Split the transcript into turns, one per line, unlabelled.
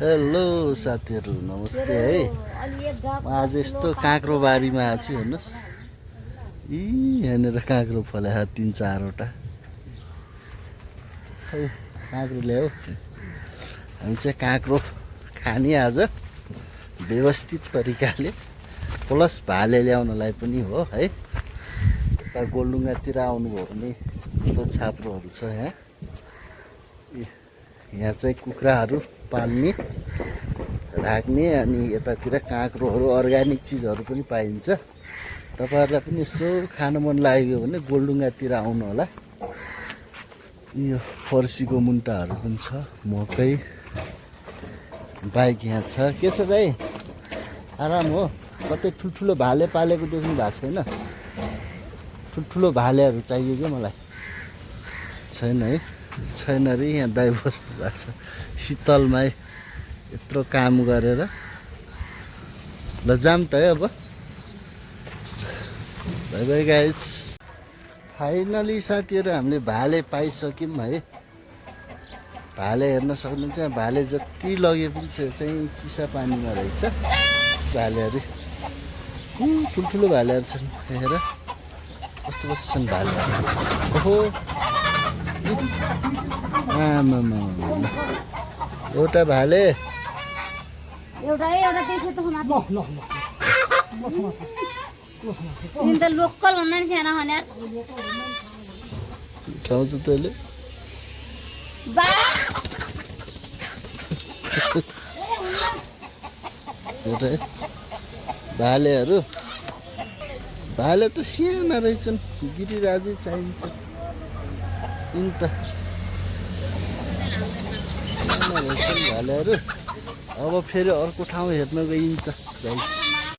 Hello साथीहरू नमस्ते है। म आज यस्तो काँक्रो बारीमा आएको छु हेर्नुहोस्। यहाँनिर काँक्रो फल्या 3-4वटा खै काँक्रो ल्याऊ। हामी चाहिँ काँक्रो खाने आज व्यवस्थित तरिकाले, प्लस भाले ल्याउनलाई पनि हो है। यता गोलडुङ्गातिर आउनुभयो भने यस्तो छाप्रोहरू छ यहाँ। यहाँ चाहिँ कुखुराहरू पाल्ने राख्ने, अनि यतातिर काँक्रोहरू अर्ग्यानिक चिजहरू पनि पाइन्छ। तपाईहरुलाई पनि यसो खान मन लाग्यो भने गोलडुङ्गातिर आउनु होला। यो फर्सीको मुन्टाहरू पनि छ, मकै, बाइक यहाँ छ। के छ दाइ, आराम हो? कतै ठुल्ठुलो भाले पालेको देख्नु भएको छैन? ठुल्ठुलो भालेहरू चाहियो क्या मलाई। छैन है? छैन रे। यहाँ दाइ बस्नु भएको छ शीतलमा यत्रो काम गरेर। ल जाम त है अब। By by guys. फाइनली साथीहरू हामीले भाले पाइसक्यौँ है। भाले हेर्न सक्नुहुन्छ। भाले जति लगे पनि चाहिँ चिसा पानीमा रहेछ भालेहरू। ठुल्ठुलो भालेहरू छन्। हेर कस्तो कस्तो छन् भालेहरू। ओहो आमामा, एउटा भाले
लोकल भन्दा नि सानो खाने
उठाउँछ तैँले। भालेहरू भाले त साना रहेछन्। गिरिराजै चाहिन्छ यिन त। साना रहेछन् भालेहरू। अब फेरि अर्को ठाउँ हेर्न गइन्छ गाइस।